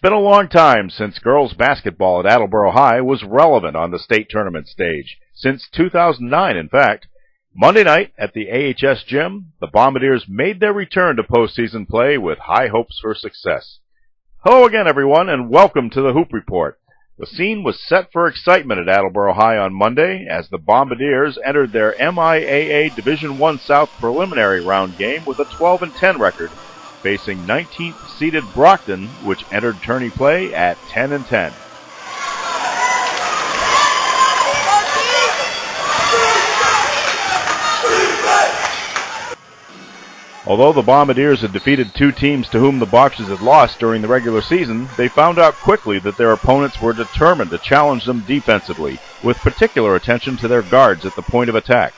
been a long time since girls basketball at Attleboro High was relevant on the state tournament stage. Since 2009, in fact. Monday night at the AHS gym, the Bombardiers made their return to postseason play with high hopes for success. Hello again, everyone, and welcome to the Hoop Report. The scene was set for excitement at Attleboro High on Monday as the Bombardiers entered their MIAA Division I South preliminary round game with a 12-10 record, facing 19th-seeded Brockton, which entered tourney play at 10-10. Although the Bombardiers had defeated two teams to whom the Boxers had lost during the regular season, they found out quickly that their opponents were determined to challenge them defensively, with particular attention to their guards at the point of attack.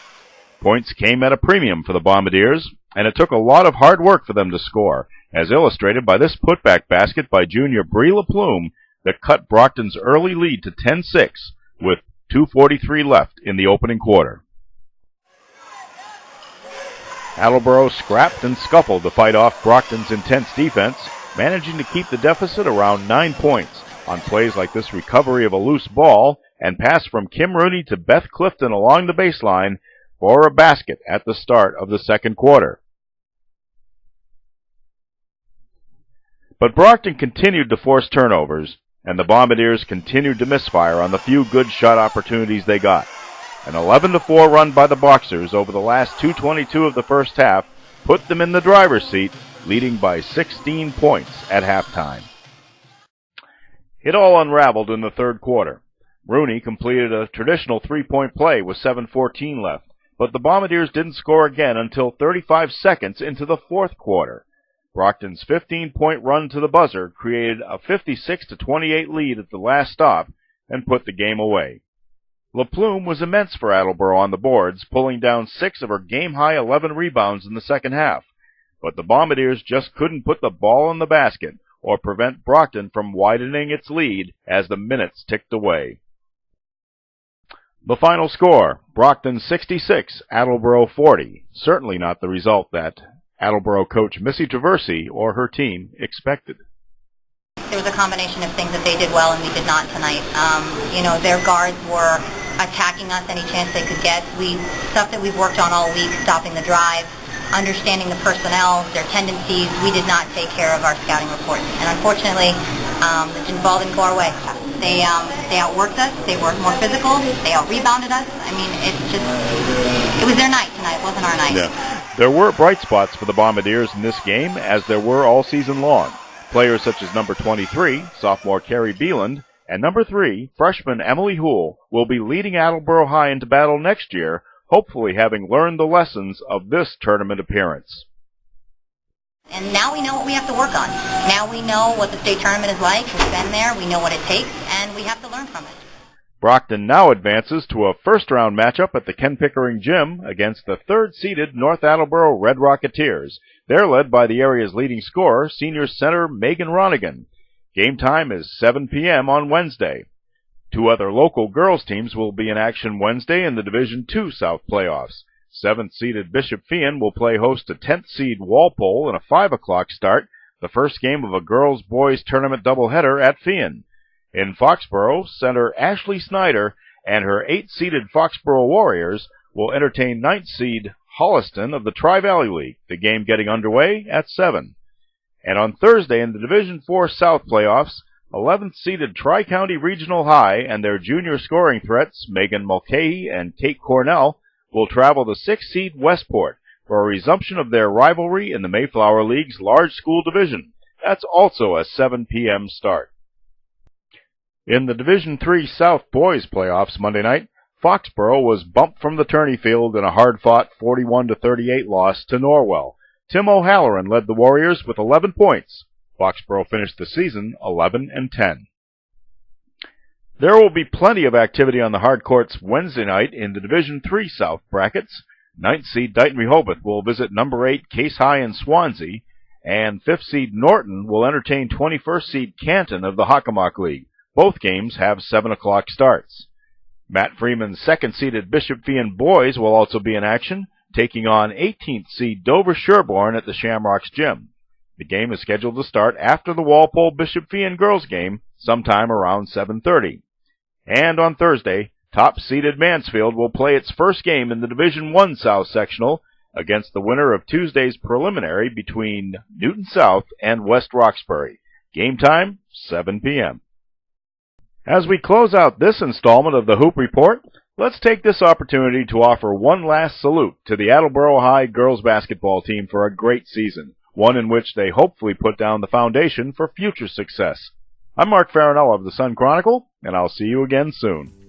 Points came at a premium for the Bombardiers, and it took a lot of hard work for them to score, as illustrated by this putback basket by junior Bree LaPlume that cut Brockton's early lead to 10-6 with 2:43 left in the opening quarter. Attleboro scrapped and scuffled to fight off Brockton's intense defense, managing to keep the deficit around 9 points on plays like this recovery of a loose ball and pass from Kim Rooney to Beth Clifton along the baseline for a basket at the start of the second quarter. But Brockton continued to force turnovers, and the Bombardiers continued to misfire on the few good shot opportunities they got. An 11-4 run by the Boxers over the last 2:22 of the first half put them in the driver's seat, leading by 16 points at halftime. It all unraveled in the third quarter. Rooney completed a traditional three-point play with 7:14 left, but the Bombardiers didn't score again until 35 seconds into the fourth quarter. Brockton's 15-point run to the buzzer created a 56-28 lead at the last stop and put the game away. LaPlume was immense for Attleboro on the boards, pulling down 6 of her game-high 11 rebounds in the second half. But the Bombardiers just couldn't put the ball in the basket or prevent Brockton from widening its lead as the minutes ticked away. The final score, Brockton 66, Attleboro 40. Certainly not the result that Attleboro coach Missy Traversi or her team expected. There was a combination of things that they did well and we did not tonight. Their guards were attacking us any chance they could get. Stuff that we've worked on all week, stopping the drive, understanding the personnel, their tendencies. We did not take care of our scouting reports. And unfortunately, the ball didn't go our way. They outworked us. They were more physical. They out-rebounded us. I mean, it was their night tonight. It wasn't our night. Yeah. There were bright spots for the Bombardiers in this game, as there were all season long. Players such as number 23, sophomore Carrie Beeland, and number 3, freshman Emily Houle, will be leading Attleboro High into battle next year, hopefully having learned the lessons of this tournament appearance. And now we know what we have to work on. Now we know what the state tournament is like. We've been there. We know what it takes, and we have to learn from it. Brockton now advances to a first-round matchup at the Ken Pickering Gym against the third-seeded North Attleboro Red Rocketeers. They're led by the area's leading scorer, senior center Megan Ronigan. Game time is 7 p.m. on Wednesday. 2 other local girls teams will be in action Wednesday in the Division II South playoffs. 7th-seeded Bishop Feehan will play host to 10th-seed Walpole in a 5 o'clock start, the first game of a girls-boys tournament doubleheader at Feehan. In Foxborough, center Ashley Snyder and her 8th-seeded Foxborough Warriors will entertain 9th-seed Holliston of the Tri-Valley League, the game getting underway at 7. And on Thursday in the Division IV South playoffs, 11th-seeded Tri-County Regional High and their junior scoring threats, Megan Mulcahy and Kate Cornell, will travel to 6th-seed Westport for a resumption of their rivalry in the Mayflower League's large school division. That's also a 7 p.m. start. In the Division III South Boys playoffs Monday night, Foxborough was bumped from the tourney field in a hard-fought 41-38 loss to Norwell. Tim O'Halloran led the Warriors with 11 points. Foxborough finished the season 11-10. There will be plenty of activity on the hard courts Wednesday night in the Division III South brackets. 9th seed Dighton Rehoboth will visit number 8 Case High in Swansea, and 5th seed Norton will entertain 21st seed Canton of the Hockomock League. Both games have 7 o'clock starts. Matt Freeman's second-seeded Bishop Feehan boys will also be in action, taking on 18th seed Dover Sherborne at the Shamrocks Gym. The game is scheduled to start after the Walpole Bishop Fee girls game, sometime around 7:30. And on Thursday, top-seeded Mansfield will play its first game in the Division I South Sectional against the winner of Tuesday's preliminary between Newton South and West Roxbury. Game time, 7 p.m. As we close out this installment of the Hoop Report, let's take this opportunity to offer one last salute to the Attleboro High girls basketball team for a great season, one in which they hopefully put down the foundation for future success. I'm Mark Farinella of the Sun Chronicle, and I'll see you again soon.